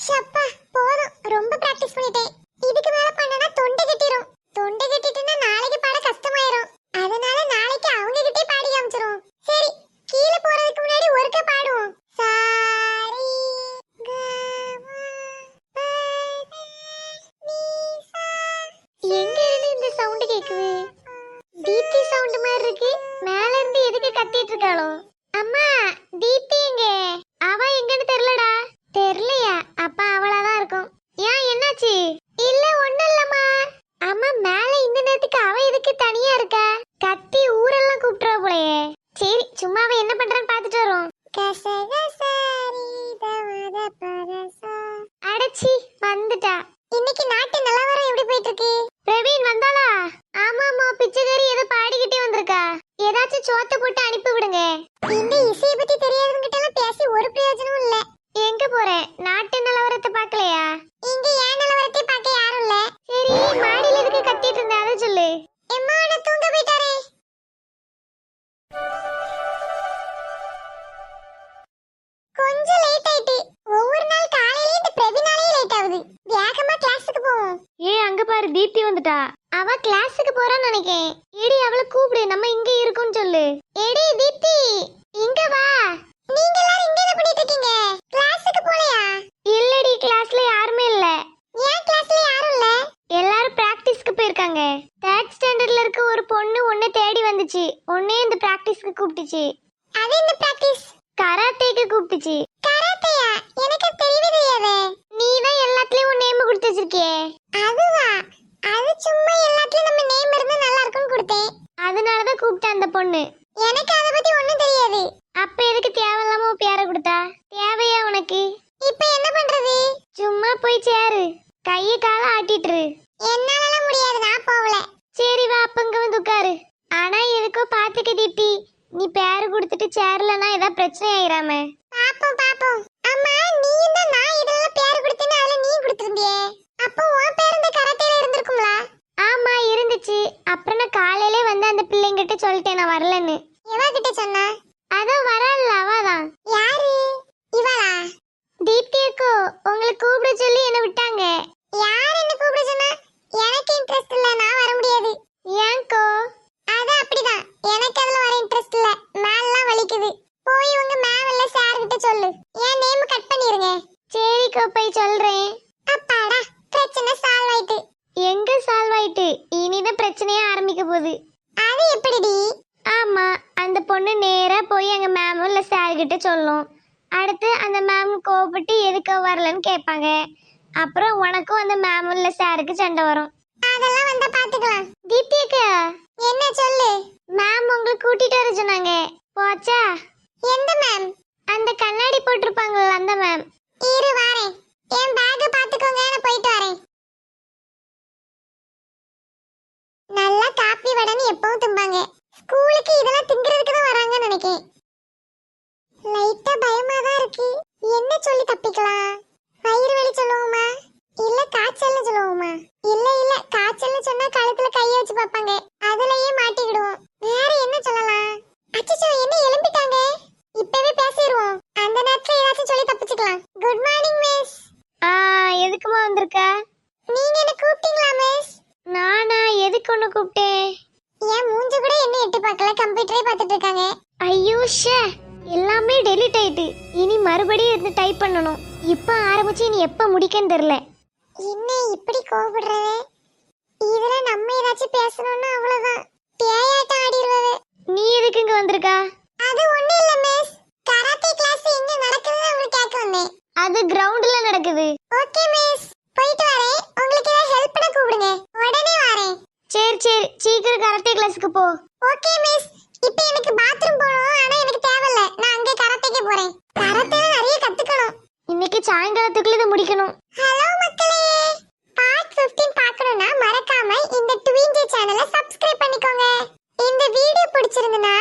ஷப்பா போதும், ரொம்ப பிராக்டிஸ் பண்ணிட்டேன். இதுக்கு மேல பண்ணனா தொண்டை கட்டிரும். தொண்டை கட்டிட்டுனா நாளைக்கு பாட கஷ்டமாயிரும். அதனால நாளைக்கு அவங்க கிட்டே பாடி காமிச்சிரும். சரி, கீழ போறதுக்கு முன்னாடி ஒருக்க பாடுவோம். சாரி எங்க இருந்து இந்த சவுண்ட் கேக்குது? தீப்தி சவுண்ட் மாதிரி இருக்கு. மேல இருந்து எதுக்கு கத்திட்டு இருக்காளோ? அம்மா, தீப்தி எங்க? அவ எங்கன்னு தெரியலடா. தெரியலையா? அப்ப அவளாதான் இருக்கும். ஏன், என்னாச்சு? இல்ல ஒண்ணும் இல்லம்மா. அம்மா, மேல இந்த நேரத்துக்கு அவ எதுக்கு தனியா இருக்கா? கத்தி ஊரெல்லாம் கூப்பிட்டுறா போலயே. சரி, சும்மா அவ என்ன பண்றான்னு பாத்துட்டு வரோம். அடச்சி, வந்துட்டா. இன்னைக்கு நாட்டு நிலவரம் எப்படி போயிட்டு இருக்கு? பிரவீன் வந்தாளா? ஆமாமா, பிச்சைக்காரி ஏதோ பாடிக்கிட்டே வந்திருக்கா. ஏதாச்சும் சோத்த போட்டு அனுப்பி விடுங்க. இந்த இசையை பத்தி தெரியாதவங்கிட்ட எல்லாம் பேசி ஒரு பிரயோஜனமும் இல்ல. எங்க போற? நாட்டு நிலவரத்தை பாக்கலையா? இங்க ஏன் நிலவரத்தை பார்க்க யாரும் இல்ல. சரி, மாடியில எதுக்கு கத்திட்டு இருந்த அதை சொல்லு. எம்மா, நான் தூங்க போயிட்டாரே. கொஞ்சம் லேட் ஆயிட்டு. ஒவ்வொரு நாள் காலையில இந்த பிரவினாலே லேட் ஆகுது. வேகமா கிளாஸுக்கு போவோம். அங்க பாரு, தீப்தி வந்துட்டா. அவ கிளாஸுக்கு போறான்னு நினைக்கேன். ஏடி, அவளை கூப்பிடு, நம்ம இங்க இருக்கோம்னு சொல்லு. ஏடி தீப்தி, இங்க வா. நீங்க எல்லாரும் இங்க என்ன பண்ணிட்டு இருக்கீங்க? கிளாஸுக்கு போலையா? இல்லடி, கிளாஸ்ல யாருமே இல்ல. ஏன் கிளாஸ்ல யாரும் இல்ல? எல்லாரும் பிராக்டிஸ்க்கு போயிருக்காங்க. 3rd ஸ்டாண்டர்ட்ல இருக்க ஒரு பொண்ணு உன்னை தேடி வந்துச்சு. உன்னை இந்த பிராக்டிஸ்க்கு கூப்பிட்டுச்சு. அது என்ன பிராக்டிஸ்? கராத்தேக்கு கூப்பிட்டுச்சு. கராத்தையா? எனக்கு தெரியவே தெரியாதே. நீ தான் எல்லாத்துலயும் உன் நேம் கொடுத்து வச்சிருக்கியே. அதுவா? அது சும்மா எல்லாத்துலயும் நம்ம நேம் இருந்தா நல்லா இருக்கும்னு கொடுத்தேன். அதனாலதான் கூப்பிட்டேன் அந்த பொண்ணு. எனக்கு அத பத்தி ஒண்ணும் தெரியாது. அப்ப எதுக்கு தேவையில்லாம உன் பேரை கொடுத்தா? தேவையா உனக்கு? இப்போ என்ன பண்றது? சும்மா போய் சேரு, கைய கால ஆட்டிட்டுரு. என்னால முடியாது, நான் போகல. சரி வா, அப்ப இங்க வந்து உட்காரு. ஆனா எதுக்கோ பாத்துக்க தீப்தி, நீ பேரு கொடுத்துட்டு சேரலன்னா ஏதாவது பிரச்சனை ஆயிராம. பாப்போம் பாப்போம். அம்மா, நீ இந்த நான் இதெல்லாம் பேர் கொடுத்தேன்னு அதுல நீ கொடுத்திருந்தியே. அப்போ உன் பேர் இந்த கராத்தேல இருந்திருக்கும்ல? ஆமா, இருந்துச்சு. அப்புறம் நான் காலையிலே வந்து அந்த பிள்ளைங்கிட்ட சொல்லிட்டேன் நான் வரலன்னு. எவகிட்ட சொன்ன? அதான் வரல, அவதான். யாரு? இவளா? தீப்தி அக்கோ உங்களை கூப்பிட சொல்லி என்ன விட்டாங்க. யார் என்ன கூப்பிட சொன்னா? எனக்கு இன்ட்ரெஸ்ட் இல்ல, நான் வர முடியாது. ஏன்கோ? அது அப்படிதான், எனக்கு அதுல வர இன்ட்ரெஸ்ட் இல்ல. மேல்லாம் வலிக்குது. போய் உங்க மேம் இல்ல சார் கிட்ட சொல்லு. என் நேம் கட் பண்ணிருங்க. சரிக்கோ, போய் சொல்றேன். அப்பாடா, பிரச்சனை சால்வ் ஆயிட்டு. எங்க சால்வ் ஆயிட்டு? இனிதான் பிரச்சனையே ஆரம்பிக்க போகுது. அது எப்படிடி? ஆமா, அந்த பொண்ணு நேரா போய் எங்க மேம் இல்ல சார் கிட்ட சொல்லும். அடுத்து அந்த மேம் கோபப்பட்டு எதுக்கு வரலன்னு கேட்பாங்க. அப்புறம் உனக்கும் அந்த மேம் இல்ல சாருக்கு சண்டை வரும். அதெல்லாம் வந்தா பாத்துக்கலாம். தீப்தி அக்கா, என்ன சொல்லு. மேம் உங்களை கூட்டிட்டு வர சொன்னாங்க. போச்சா? எந்த மேம்? அந்த கண்ணாடி போட்டிருப்பாங்கல்ல அந்த மேம். இரு வரேன். என் பேக்க பாத்துக்கோங்க, நான் போயிட்டு வரேன். நல்லா காப்பி வடன்னு எப்பவும் தும்பாங்க. ஸ்கூலுக்கு இதெல்லாம் திங்கிறதுக்கு தான் வராங்கன்னு நினைக்கிறேன். லைட்டா பயமா தான் இருக்கு. என்ன சொல்லி தப்பிக்கலாம்? வயிறு வலி சொல்லுவோமா, இல்ல காய்ச்சல்னு சொல்லுவோமா? இல்ல காய்ச்சல்னு சொன்னா கழுத்துல கைய வச்சு பாப்பாங்க, அதுலயே மாட்டிக்கிடுவோம். வேற என்ன சொல்லலாம்? அச்சச்சோ, என்ன எழும்பிட்டாங்க. இப்பவே பேசிடுவோம். அந்த நேரத்துல ஏதாச்சும் சொல்லி தப்பிச்சுக்கலாம். Good morning miss. எதுக்குமா வந்திருக்கா? நீங்க என்ன கூப்பிட்டீங்களா மிஸ்? நானா? எதுக்கு ஒண்ணு கூப்பிட்டேன்? என் மூஞ்சி கூட என்ன எட்டி பார்க்கல, கம்ப்யூட்டரே பார்த்துட்டு இருக்காங்க. ஐயோ ஷே, எல்லாமே டெலீட் ஆயிட்டு. இனி மறுபடியும் இருந்து டைப் பண்ணணும். இப்ப ஆரம்பிச்சு இனி எப்ப முடிக்கன்னு தெரியல. என்ன இப்படி கோபப்படுறவே? இதுல நம்ம ஏதாச்சும் பேசணும்னா அவ்வளவுதான், பேயாட்டம் ஆடிடுவே. நீ எதுக்கு இங்க வந்திருக்கா? அது ஒண்ணு இல்ல மிஸ், கராத்தே கிளாஸ் எங்க நடக்குதுன்னு உங்களுக்கு கேட்க வந்தேன். அது கிரவுண்ட்ல நடக்குது. ஓகே மிஸ், போயிட்டு வரேன். உங்களுக்கு ஏதாவது ஹெல்ப் பண்ண கூப்பிடுங்க, உடனே வரேன். சரி, சீக்கிரம் கராத்தே கிளாஸ்க்கு போ. Okay miss. இப்போ எனக்கு பாத்ரூம் போகணும், ஆனா எனக்கு தேவையில்ல, நான் அங்கே கராத்தேக்கு போறேன். கராத்தேல நிறைய கத்துக்கணும். இன்னைக்கு சாயங்காலத்துக்குள்ள இதை முடிக்கணும். ஹலோ மக்களே, பார்ட் 15 பார்க்கணும்னா மறக்காம இந்த ட்வின்ஜே சேனலை சப்ஸ்கிரைப் பண்ணிக்கோங்க. இந்த வீடியோ பிடிச்சிருந்தா